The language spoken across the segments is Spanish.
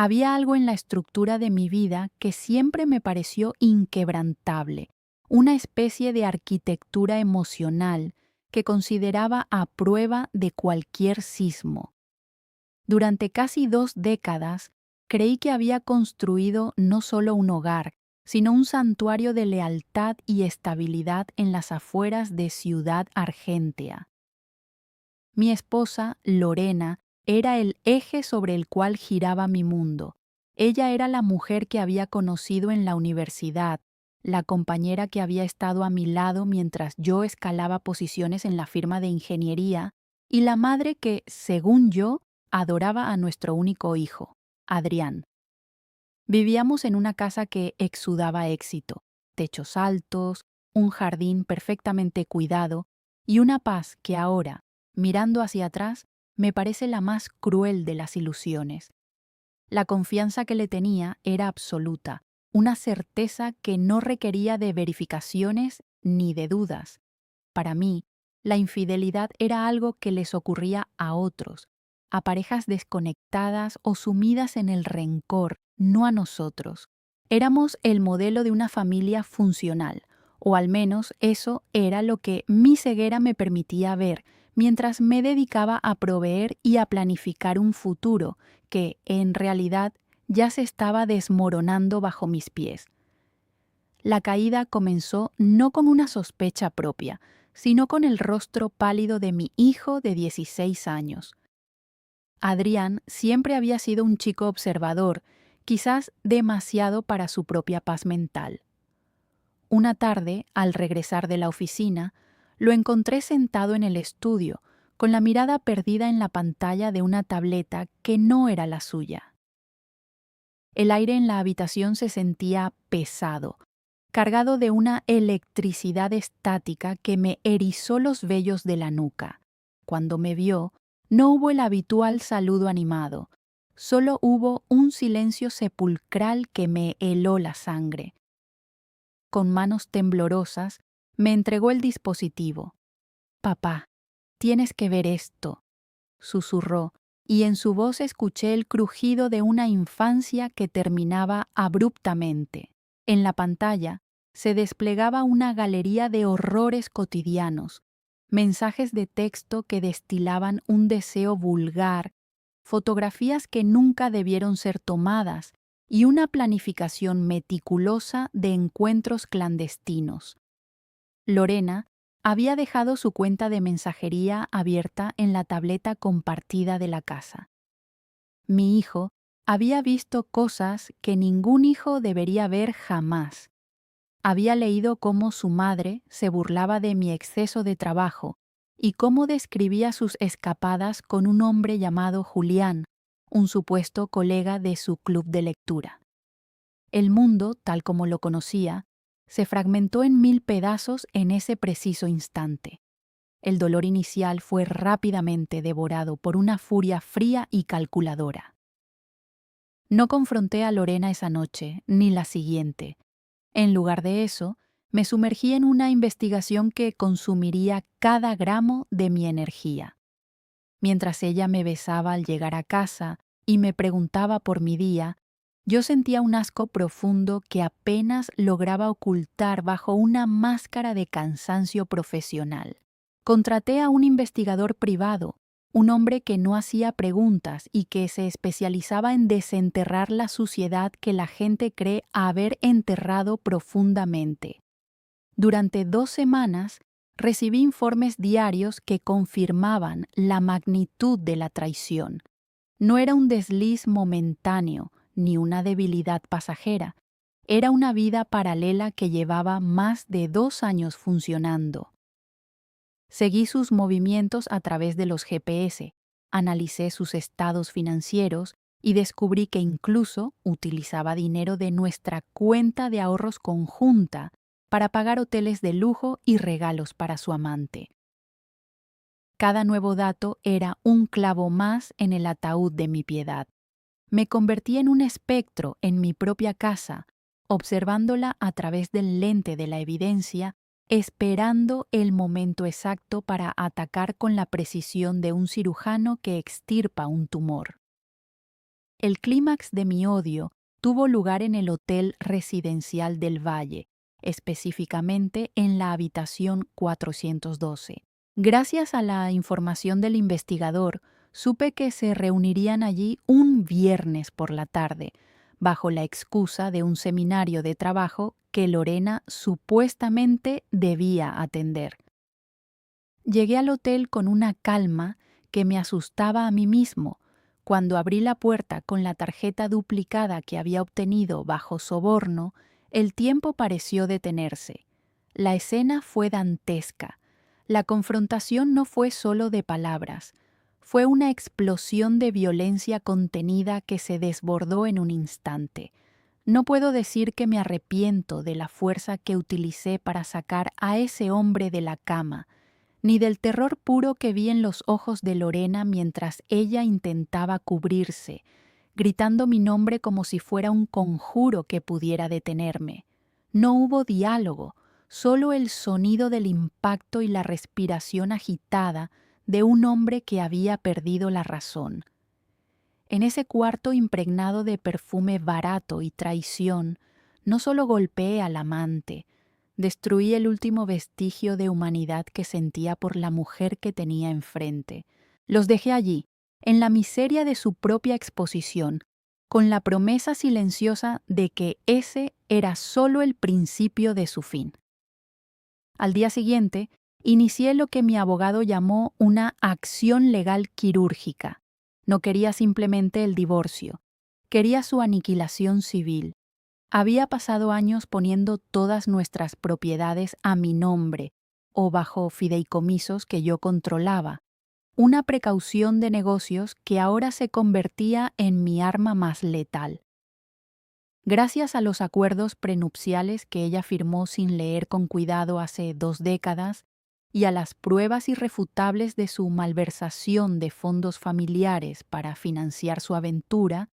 Había algo en la estructura de mi vida que siempre me pareció inquebrantable, una especie de arquitectura emocional que consideraba a prueba de cualquier sismo. Durante casi 2 décadas, creí que había construido no solo un hogar, sino un santuario de lealtad y estabilidad en las afueras de Ciudad Argentea. Mi esposa, Lorena, era el eje sobre el cual giraba mi mundo. Ella era la mujer que había conocido en la universidad, la compañera que había estado a mi lado mientras yo escalaba posiciones en la firma de ingeniería, y la madre que, según yo, adoraba a nuestro único hijo, Adrián. Vivíamos en una casa que exudaba éxito, techos altos, un jardín perfectamente cuidado y una paz que ahora, mirando hacia atrás, me parece la más cruel de las ilusiones. La confianza que le tenía era absoluta, una certeza que no requería de verificaciones ni de dudas. Para mí, la infidelidad era algo que les ocurría a otros, a parejas desconectadas o sumidas en el rencor, no a nosotros. Éramos el modelo de una familia funcional, o al menos eso era lo que mi ceguera me permitía ver, mientras me dedicaba a proveer y a planificar un futuro que, en realidad, ya se estaba desmoronando bajo mis pies. La caída comenzó no con una sospecha propia, sino con el rostro pálido de mi hijo de 16 años. Adrián siempre había sido un chico observador, quizás demasiado para su propia paz mental. Una tarde, al regresar de la oficina, lo encontré sentado en el estudio, con la mirada perdida en la pantalla de una tableta que no era la suya. El aire en la habitación se sentía pesado, cargado de una electricidad estática que me erizó los vellos de la nuca. Cuando me vio, no hubo el habitual saludo animado, solo hubo un silencio sepulcral que me heló la sangre. Con manos temblorosas, me entregó el dispositivo. «Papá, tienes que ver esto», susurró, y en su voz escuché el crujido de una infancia que terminaba abruptamente. En la pantalla se desplegaba una galería de horrores cotidianos, mensajes de texto que destilaban un deseo vulgar, fotografías que nunca debieron ser tomadas y una planificación meticulosa de encuentros clandestinos. Lorena había dejado su cuenta de mensajería abierta en la tableta compartida de la casa. Mi hijo había visto cosas que ningún hijo debería ver jamás. Había leído cómo su madre se burlaba de mi exceso de trabajo y cómo describía sus escapadas con un hombre llamado Julián, un supuesto colega de su club de lectura. El mundo, tal como lo conocía, se fragmentó en 1000 pedazos en ese preciso instante. El dolor inicial fue rápidamente devorado por una furia fría y calculadora. No confronté a Lorena esa noche, ni la siguiente. En lugar de eso, me sumergí en una investigación que consumiría cada gramo de mi energía. Mientras ella me besaba al llegar a casa y me preguntaba por mi día, yo sentía un asco profundo que apenas lograba ocultar bajo una máscara de cansancio profesional. Contraté a un investigador privado, un hombre que no hacía preguntas y que se especializaba en desenterrar la suciedad que la gente cree haber enterrado profundamente. Durante 2 semanas, recibí informes diarios que confirmaban la magnitud de la traición. No era un desliz momentáneo, ni una debilidad pasajera. Era una vida paralela que llevaba más de 2 años funcionando. Seguí sus movimientos a través de los GPS, analicé sus estados financieros y descubrí que incluso utilizaba dinero de nuestra cuenta de ahorros conjunta para pagar hoteles de lujo y regalos para su amante. Cada nuevo dato era un clavo más en el ataúd de mi piedad. Me convertí en un espectro en mi propia casa, observándola a través del lente de la evidencia, esperando el momento exacto para atacar con la precisión de un cirujano que extirpa un tumor. El clímax de mi odio tuvo lugar en el Hotel Residencial del Valle, específicamente en la habitación 412. Gracias a la información del investigador, supe que se reunirían allí un viernes por la tarde, bajo la excusa de un seminario de trabajo que Lorena supuestamente debía atender. Llegué al hotel con una calma que me asustaba a mí mismo. Cuando abrí la puerta con la tarjeta duplicada que había obtenido bajo soborno, el tiempo pareció detenerse. La escena fue dantesca. La confrontación no fue solo de palabras, fue una explosión de violencia contenida que se desbordó en un instante. No puedo decir que me arrepiento de la fuerza que utilicé para sacar a ese hombre de la cama, ni del terror puro que vi en los ojos de Lorena mientras ella intentaba cubrirse, gritando mi nombre como si fuera un conjuro que pudiera detenerme. No hubo diálogo, solo el sonido del impacto y la respiración agitada de un hombre que había perdido la razón. En ese cuarto impregnado de perfume barato y traición, no solo golpeé al amante, destruí el último vestigio de humanidad que sentía por la mujer que tenía enfrente. Los dejé allí, en la miseria de su propia exposición, con la promesa silenciosa de que ese era solo el principio de su fin. Al día siguiente, inicié lo que mi abogado llamó una acción legal quirúrgica. No quería simplemente el divorcio, quería su aniquilación civil. Había pasado años poniendo todas nuestras propiedades a mi nombre o bajo fideicomisos que yo controlaba, una precaución de negocios que ahora se convertía en mi arma más letal. Gracias a los acuerdos prenupciales que ella firmó sin leer con cuidado hace 2 décadas y a las pruebas irrefutables de su malversación de fondos familiares para financiar su aventura,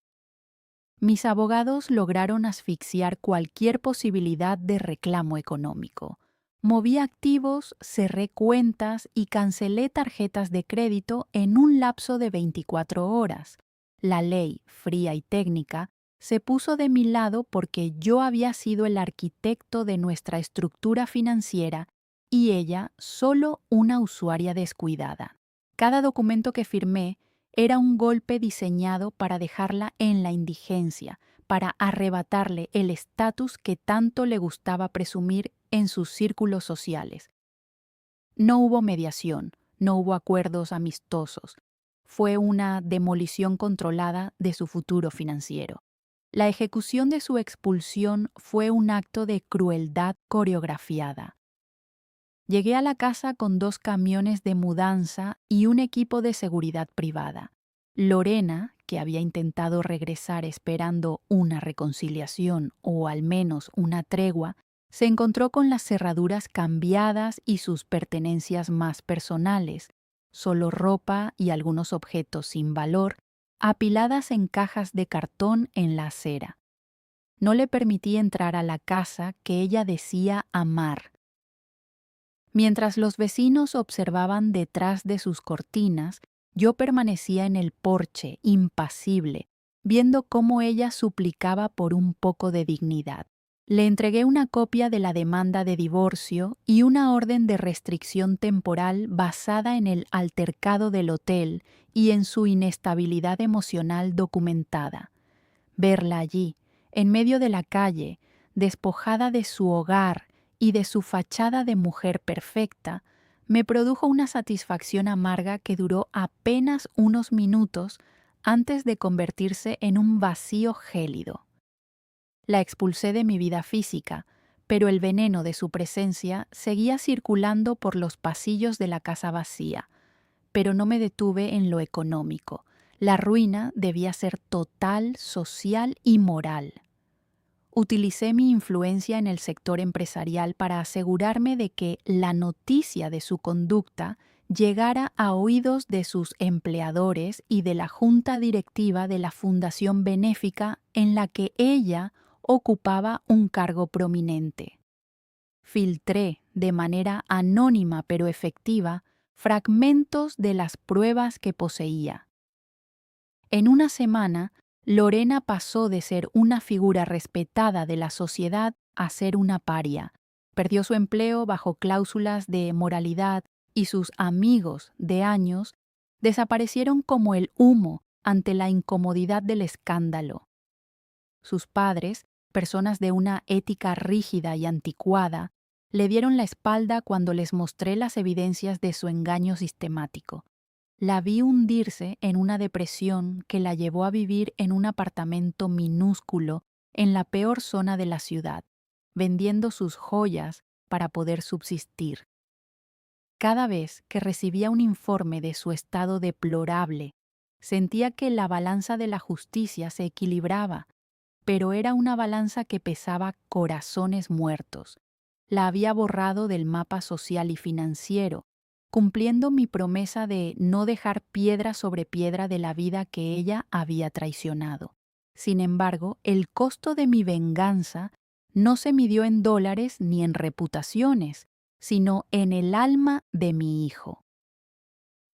mis abogados lograron asfixiar cualquier posibilidad de reclamo económico. Moví activos, cerré cuentas y cancelé tarjetas de crédito en un lapso de 24 horas. La ley, fría y técnica, se puso de mi lado porque yo había sido el arquitecto de nuestra estructura financiera y ella solo una usuaria descuidada. Cada documento que firmé era un golpe diseñado para dejarla en la indigencia, para arrebatarle el estatus que tanto le gustaba presumir en sus círculos sociales. No hubo mediación, no hubo acuerdos amistosos. Fue una demolición controlada de su futuro financiero. La ejecución de su expulsión fue un acto de crueldad coreografiada. Llegué a la casa con 2 camiones de mudanza y un equipo de seguridad privada. Lorena, que había intentado regresar esperando una reconciliación o al menos una tregua, se encontró con las cerraduras cambiadas y sus pertenencias más personales, solo ropa y algunos objetos sin valor, apiladas en cajas de cartón en la acera. No le permití entrar a la casa que ella decía amar. Mientras los vecinos observaban detrás de sus cortinas, yo permanecía en el porche, impasible, viendo cómo ella suplicaba por un poco de dignidad. Le entregué una copia de la demanda de divorcio y una orden de restricción temporal basada en el altercado del hotel y en su inestabilidad emocional documentada. Verla allí, en medio de la calle, despojada de su hogar y de su fachada de mujer perfecta, me produjo una satisfacción amarga que duró apenas unos minutos antes de convertirse en un vacío gélido. La expulsé de mi vida física, pero el veneno de su presencia seguía circulando por los pasillos de la casa vacía. Pero no me detuve en lo económico. La ruina debía ser total, social y moral. Utilicé mi influencia en el sector empresarial para asegurarme de que la noticia de su conducta llegara a oídos de sus empleadores y de la junta directiva de la fundación benéfica en la que ella ocupaba un cargo prominente. Filtré, de manera anónima pero efectiva, fragmentos de las pruebas que poseía. En una semana Lorena pasó de ser una figura respetada de la sociedad a ser una paria. Perdió su empleo bajo cláusulas de moralidad y sus amigos de años desaparecieron como el humo ante la incomodidad del escándalo. Sus padres, personas de una ética rígida y anticuada, le dieron la espalda cuando les mostré las evidencias de su engaño sistemático. La vi hundirse en una depresión que la llevó a vivir en un apartamento minúsculo en la peor zona de la ciudad, vendiendo sus joyas para poder subsistir. Cada vez que recibía un informe de su estado deplorable, sentía que la balanza de la justicia se equilibraba, pero era una balanza que pesaba corazones muertos. La había borrado del mapa social y financiero, cumpliendo mi promesa de no dejar piedra sobre piedra de la vida que ella había traicionado. Sin embargo, el costo de mi venganza no se midió en dólares ni en reputaciones, sino en el alma de mi hijo.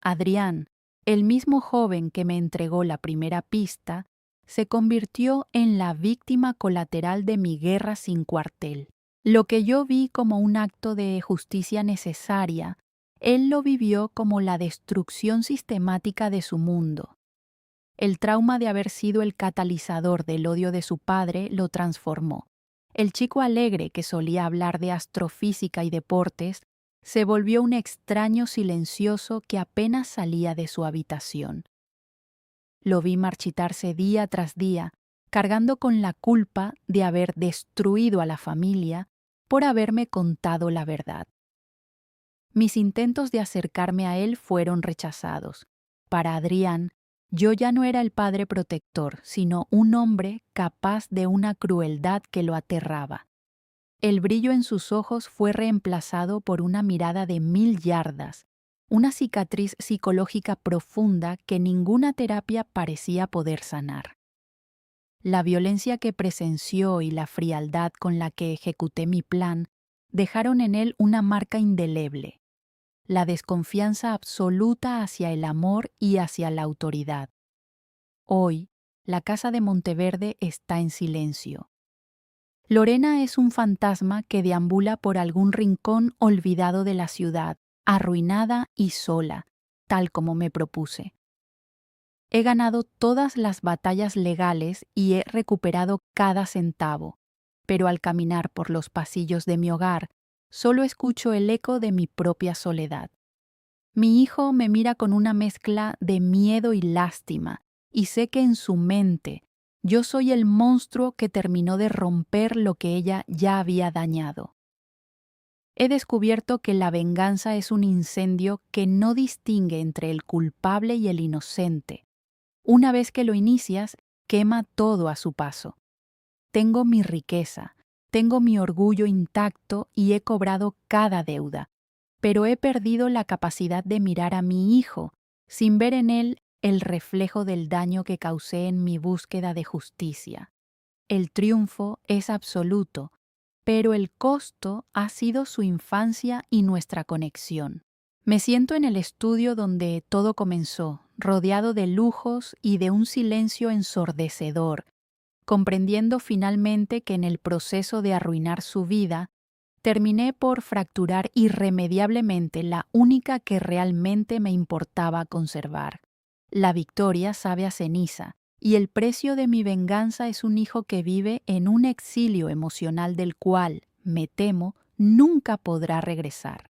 Adrián, el mismo joven que me entregó la primera pista, se convirtió en la víctima colateral de mi guerra sin cuartel. Lo que yo vi como un acto de justicia necesaria, él lo vivió como la destrucción sistemática de su mundo. El trauma de haber sido el catalizador del odio de su padre lo transformó. El chico alegre que solía hablar de astrofísica y deportes se volvió un extraño silencioso que apenas salía de su habitación. Lo vi marchitarse día tras día, cargando con la culpa de haber destruido a la familia por haberme contado la verdad. Mis intentos de acercarme a él fueron rechazados. Para Adrián, yo ya no era el padre protector, sino un hombre capaz de una crueldad que lo aterraba. El brillo en sus ojos fue reemplazado por una mirada de 1000 yardas, una cicatriz psicológica profunda que ninguna terapia parecía poder sanar. La violencia que presenció y la frialdad con la que ejecuté mi plan dejaron en él una marca indeleble. La desconfianza absoluta hacia el amor y hacia la autoridad. Hoy, la casa de Monteverde está en silencio. Lorena es un fantasma que deambula por algún rincón olvidado de la ciudad, arruinada y sola, tal como me propuse. He ganado todas las batallas legales y he recuperado cada centavo, pero al caminar por los pasillos de mi hogar, solo escucho el eco de mi propia soledad. Mi hijo me mira con una mezcla de miedo y lástima, y sé que en su mente yo soy el monstruo que terminó de romper lo que ella ya había dañado. He descubierto que la venganza es un incendio que no distingue entre el culpable y el inocente. Una vez que lo inicias, quema todo a su paso. Tengo mi riqueza, tengo mi orgullo intacto y he cobrado cada deuda, pero he perdido la capacidad de mirar a mi hijo sin ver en él el reflejo del daño que causé en mi búsqueda de justicia. El triunfo es absoluto, pero el costo ha sido su infancia y nuestra conexión. Me siento en el estudio donde todo comenzó, rodeado de lujos y de un silencio ensordecedor, comprendiendo finalmente que en el proceso de arruinar su vida, terminé por fracturar irremediablemente la única que realmente me importaba conservar. La victoria sabe a ceniza, y el precio de mi venganza es un hijo que vive en un exilio emocional del cual, me temo, nunca podrá regresar.